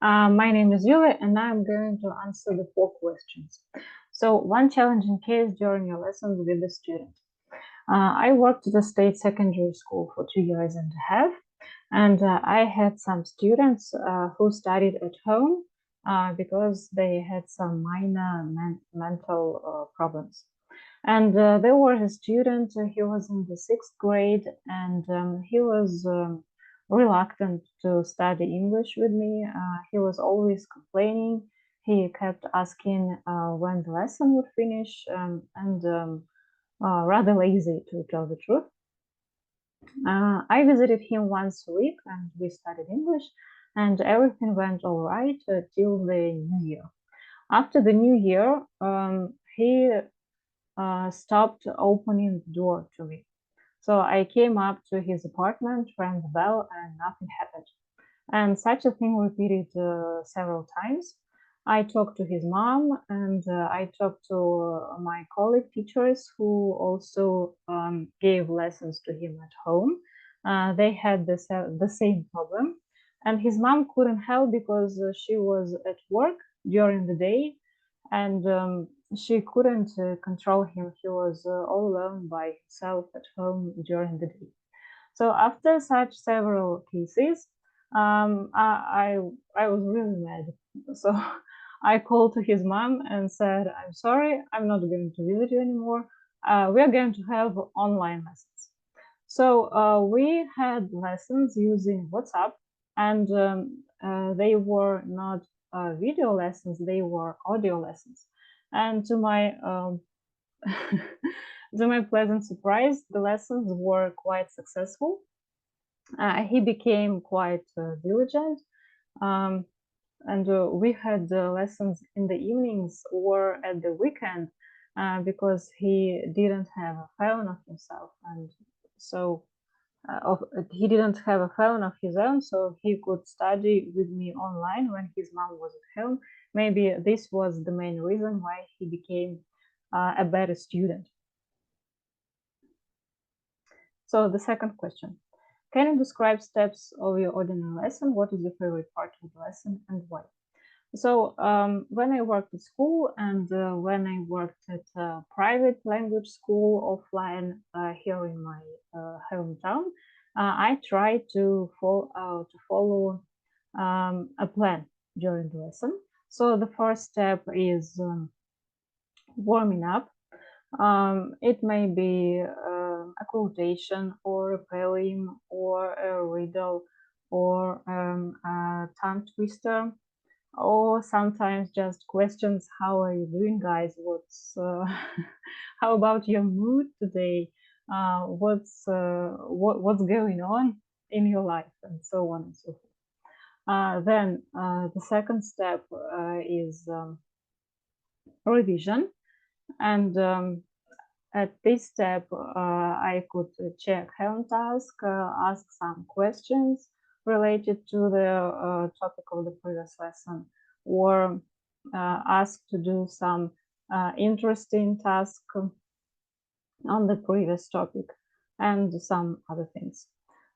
My name is Uli, and I'm going to answer the 4 questions. So, one challenging case during your lessons with the student. I worked at a state secondary school for 2 years and a half, and I had some students who studied at home because they had some minor mental problems. And there was a student, he was in the 6th grade, and he was reluctant to study English with me. He was always complaining. He kept asking when the lesson would finish, and rather lazy, to tell the truth. I visited him once a week and we studied English, and everything went all right till the new year. After the new year, he stopped opening the door to me. So I came up to his apartment, rang the bell, and nothing happened. And such a thing repeated several times. I talked to his mom, and I talked to my colleague teachers who also gave lessons to him at home. They had the same problem. And his mom couldn't help because she was at work during the day, and she couldn't control him. He was all alone by himself at home during the day. So after such several cases, I was really mad. So I called to his mom and said, "I'm sorry, I'm not going to visit you anymore. We are going to have online lessons." So we had lessons using WhatsApp, and they were not video lessons; they were audio lessons. And to my pleasant surprise, the lessons were quite successful. He became quite diligent, um, and we had lessons in the evenings or at the weekend because he didn't have a phone of himself, and so he didn't have a phone of his own, so he could study with me online when his mom was at home. Maybe this was the main reason why he became a better student. So the second question: can you describe steps of your ordinary lesson? What is your favorite part of the lesson and why? So when I worked at school and when I worked at a private language school offline here in my hometown, I tried to follow a plan during the lesson. So the first step is warming up. It may be a quotation or a poem or a riddle or a tongue twister, or sometimes just questions: how are you doing, guys? How about your mood today? What's going on in your life, and so on and so forth. Then the second step is revision, and at this step I could check home task, ask some questions related to the topic of the previous lesson, or ask to do some interesting task on the previous topic, and some other things.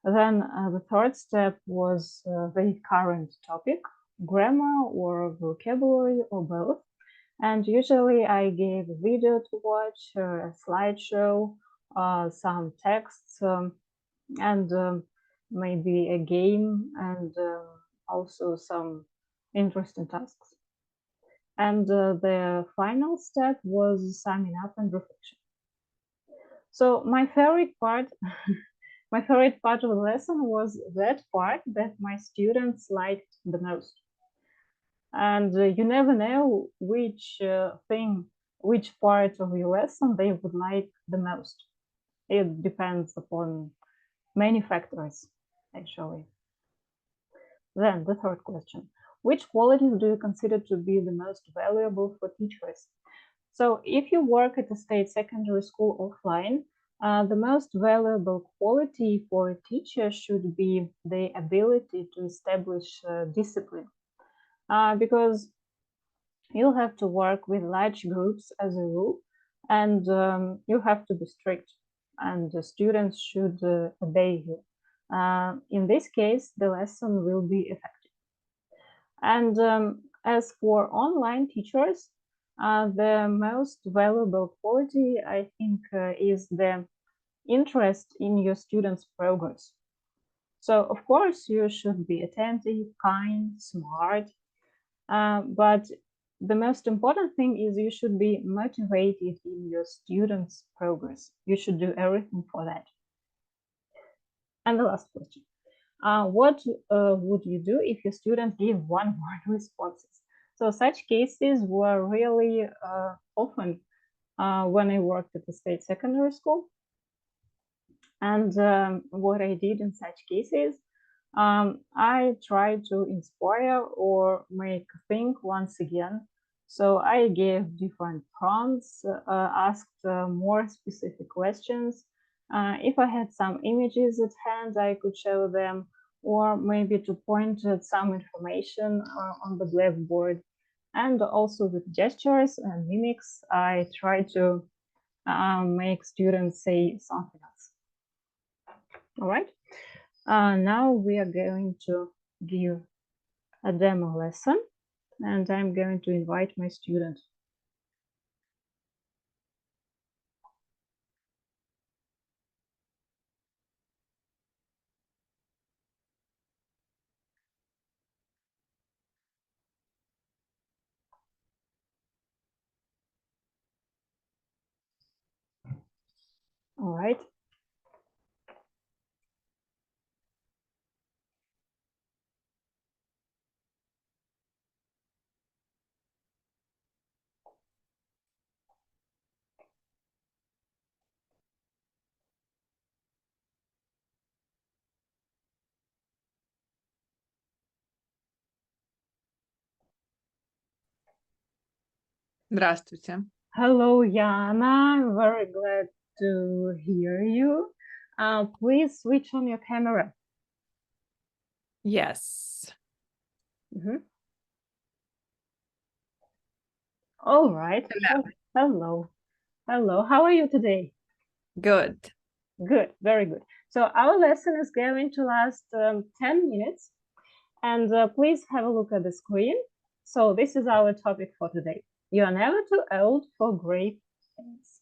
Then the third step was the current topic, grammar or vocabulary or both. And usually I gave a video to watch, a slideshow, some texts, and maybe a game, and also some interesting tasks. And the final step was summing up and reflection. So my favorite part, my favorite part of the lesson was that part that my students liked the most. And you never know which which part of your lesson they would like the most. It depends upon many factors, actually. Then the third question: which qualities do you consider to be the most valuable for teachers? So if you work at a state secondary school offline, the most valuable quality for a teacher should be the ability to establish discipline, because you'll have to work with large groups as a rule, and you have to be strict, and the students should obey you. In this case, the lesson will be effective. And as for online teachers, the most valuable quality, I think, is the interest in your students' progress. So, of course, you should be attentive, kind, smart, but the most important thing is you should be motivated in your students' progress. You should do everything for that. And the last question. What would you do if your student give one-word responses? So such cases were really often when I worked at the state secondary school. And what I did in such cases, I tried to inspire or make think once again. So I gave different prompts, asked more specific questions. If I had some images at hand, I could show them, or maybe to point at some information on the blackboard. And also with gestures and mimics, I try to make students say something else. All right. Now we are going to give a demo lesson, and I'm going to invite my student. All right. Здравствуйте. Hello, Yana. I'm very glad to hear you. Please switch on your camera. Yes. All right. Hello. Hello. Hello. How are you today? Good. Good. Very good. So our lesson is going to last 10 minutes. And please have a look at the screen. So this is our topic for today. You are never too old for great things.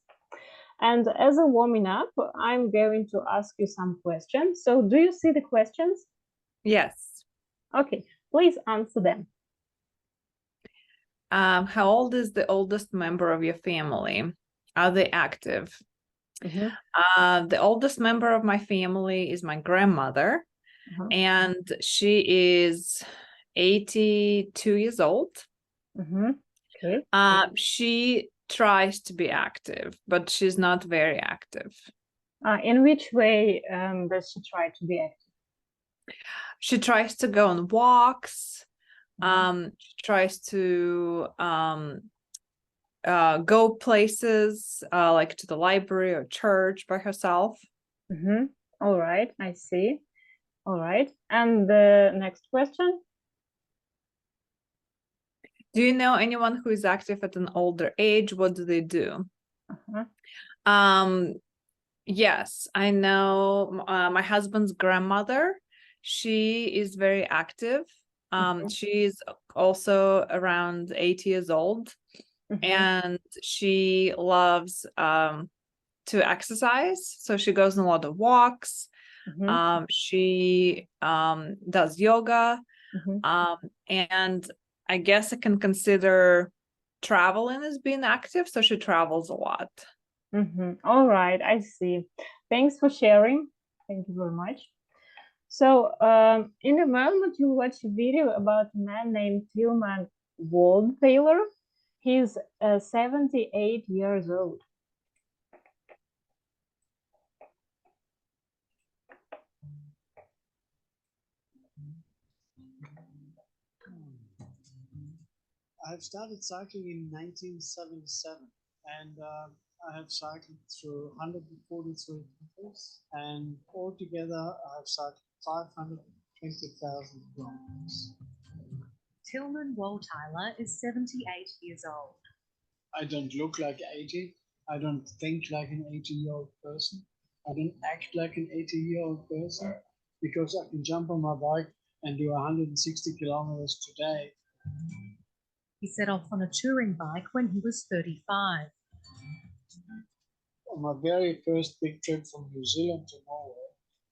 And as a warming up, I'm going to ask you some questions. So do you see the questions? Yes. Okay, please answer them. How old is the oldest member of your family? Are they active? The oldest member of my family is my grandmother, and she is 82 years old. Okay. She tries to be active, but she's not very active. In which way does she try to be active? She tries to go on walks. She tries to go places like to the library or church by herself. All right, I see. All right. And the next question? Do you know anyone who is active at an older age? What do they do? Yes, I know my husband's grandmother. She is very active. She's also around 80 years old, and she loves to exercise. So she goes on a lot of walks. She does yoga. And I guess I can consider traveling as being active. So she travels a lot. All right, I see. Thanks for sharing. Thank you very much. So in a moment, you'll watch a video about a man named Tilman Waldthaler. He's 78 years old. I've started cycling in 1977, and I have cycled through 143 countries, and altogether I've cycled 520,000 kilometers. Tilman Waldthaler is 78 years old. I don't look like 80. I don't think like an 80-year-old person. I don't act like an 80-year-old person because I can jump on my bike and do 160 kilometers today. He set off on a touring bike when he was 35. On my very first big trip from New Zealand to Norway,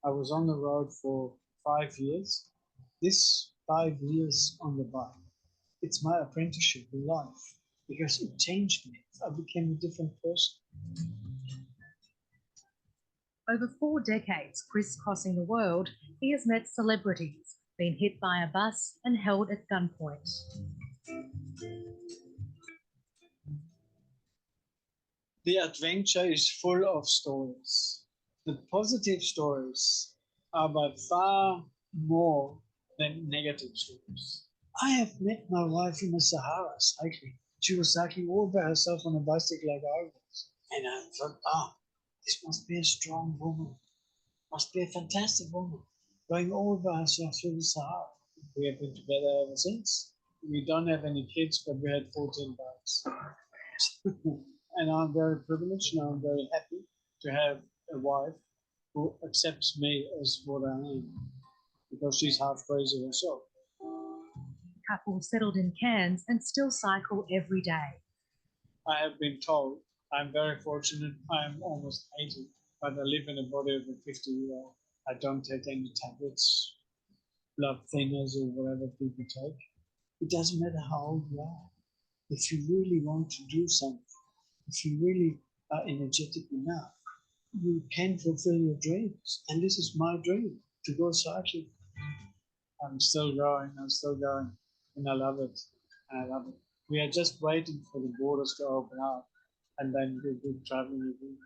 I was on the road for 5 years. This 5 years on the bike, it's my apprenticeship in life because it changed me. I became a different person. Over 4 decades crisscrossing the world, he has met celebrities, been hit by a bus and held at gunpoint. The adventure is full of stories. The positive stories are by far more than negative stories. I have met my wife in the Sahara cycling. She was cycling all by herself on a bicycle like I was. And I thought, this must be a strong woman. Must be a fantastic woman. Going all by herself through the Sahara. We have been together ever since. We don't have any kids, but we had 14 bikes. And I'm very privileged and I'm very happy to have a wife who accepts me as what I am, because she's half crazy herself. The couple settled in Cairns and still cycle every day. I have been told I'm very fortunate. I'm almost 80, but I live in a body of a 50-year-old. I don't take any tablets, blood thinners, or whatever people take. It doesn't matter how old you are. If you really want to do something, if you really are energetic enough, you can fulfill your dreams. And this is my dream, to go cycling. I'm still going, and I love it. We are just waiting for the borders to open up, and then we'll be traveling again.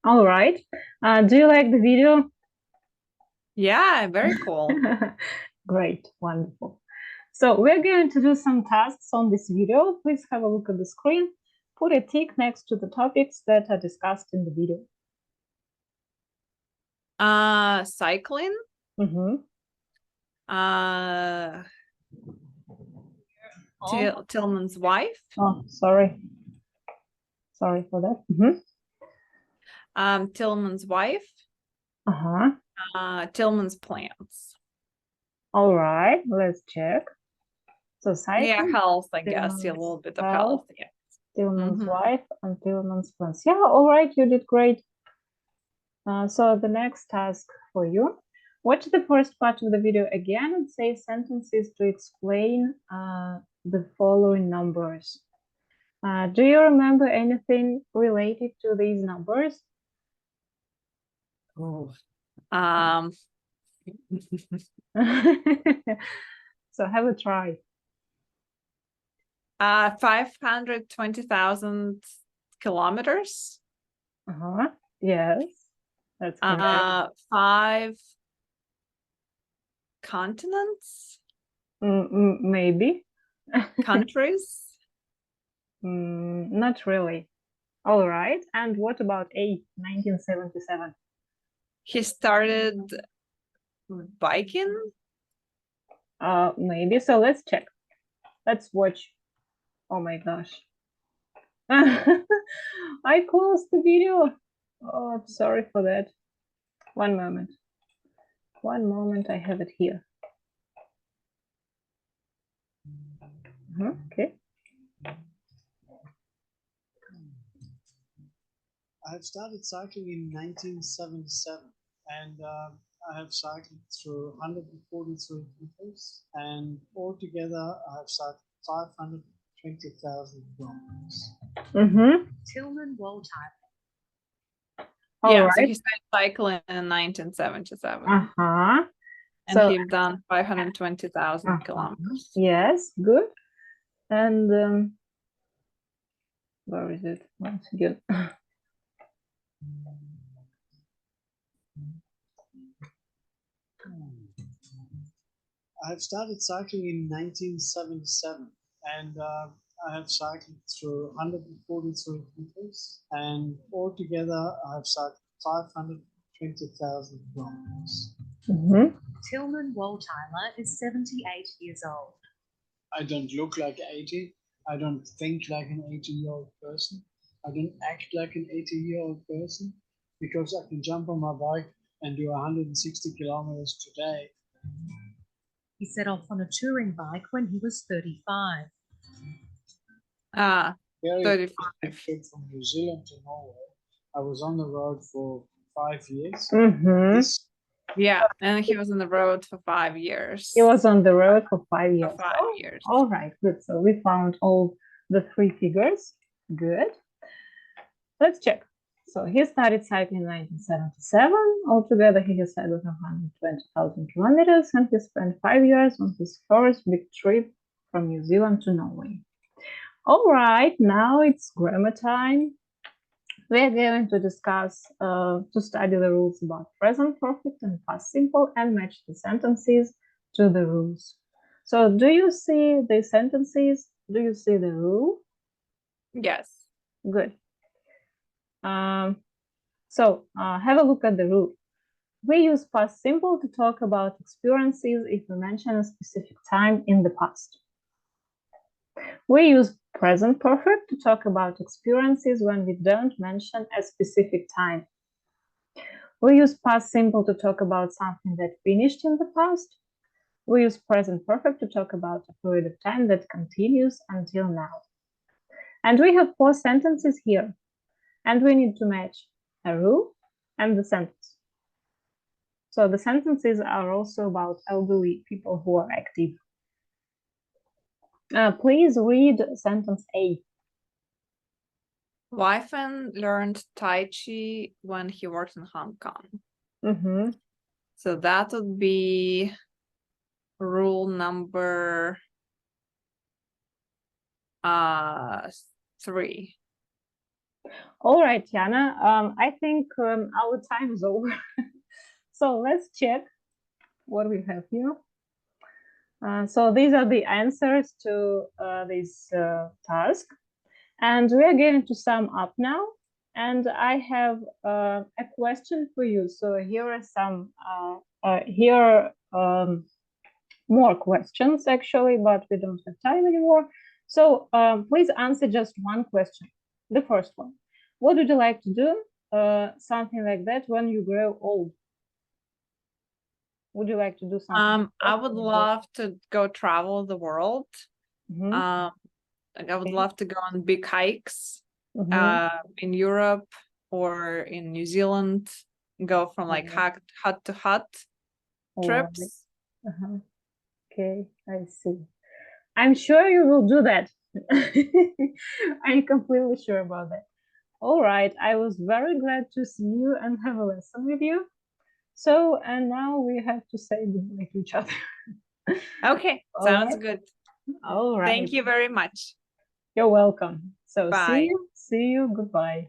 All right. Do you like the video? Yeah, very cool. Great, wonderful. So we're going to do some tasks on this video. Please have a look at the screen. Put a tick next to the topics that are discussed in the video. Cycling. Tillman's wife. Oh, sorry. Sorry for that. Tillman's wife. Uh-huh. Tillman's plants. All right, let's check. So cycling. Yeah, health, I guess. Yeah, a little bit of health. Yeah. Tillman's wife and Tillman's plants. Yeah, all right, you did great. So the next task for you. Watch the first part of the video again and say sentences to explain the following numbers. Do you remember anything related to these numbers? Oh. So have a try. 520,000 kilometers. Yes, that's correct. 5 continents. Maybe. Countries. Not really. All right. And what about 1977? He started biking. Maybe. So let's check. Let's watch. Oh my gosh. I closed the video. Oh, I'm sorry for that. One moment. One moment. I have it here. Okay. I have started cycling in 1977, and I have cycled through 143 countries, and altogether I have cycled 520,000 kilometers. Tillman Waltile. Yeah, so he started cycling in 1977. And so he's done 520,000 kilometers. Yes, good. And where is it? Once again. I have started cycling in 1977, and I have cycled through 143 countries, and altogether I have cycled 520,000 kilometers. Tillman Waltile is 78 years old. I don't look like 80. I don't think like an 80-year-old person. I don't act like an 80-year-old person because I can jump on my bike and do 160 kilometers today. He set off on a touring bike when he was 35. Very 35. big trip from New Zealand to Norway. I was on the road for 5 years. Mm-hmm. Yeah, and he was on the road for 5 years. He was on the road for 5 years. For 5 years. All right, good. So we found all the 3 figures. Good. Let's check. So he started cycling in 1977. Altogether, he has cycled 120,000 kilometers, and he spent 5 years on his first big trip from New Zealand to Norway. All right, now it's grammar time. We are going to discuss, to study the rules about present perfect and past simple and match the sentences to the rules. So do you see the sentences? Do you see the rule? Yes. Good. So have a look at the rule. We use past simple to talk about experiences if we mention a specific time in the past. We use present perfect to talk about experiences when we don't mention a specific time. We use past simple to talk about something that finished in the past. We use present perfect to talk about a period of time that continues until now. And we have 4 sentences here. And we need to match a rule and the sentence. So the sentences are also about elderly people who are active. Please read sentence A. Waifen learned Tai Chi when he worked in Hong Kong. Mm-hmm. So that would be rule number 3. All right, Yana. I think our time is over. So let's check what we have here. So these are the answers to this task. And we are going to sum up now. And I have a question for you. So here are some, more questions actually, but we don't have time anymore. So please answer just one question. The first one. What would you like to do? Something like that when you grow old. Would you like to do something? I would love to go travel the world. Mm-hmm. Like I would love to go on big hikes in Europe or in New Zealand, go from like hut to hut trips. Okay, I see. I'm sure you will do that. I'm completely sure about that. All right, I was very glad to see you and have a lesson with you. So, and now we have to say goodbye to each other. Okay, sounds good. All right. Thank you very much. You're welcome. So Bye. see you, goodbye.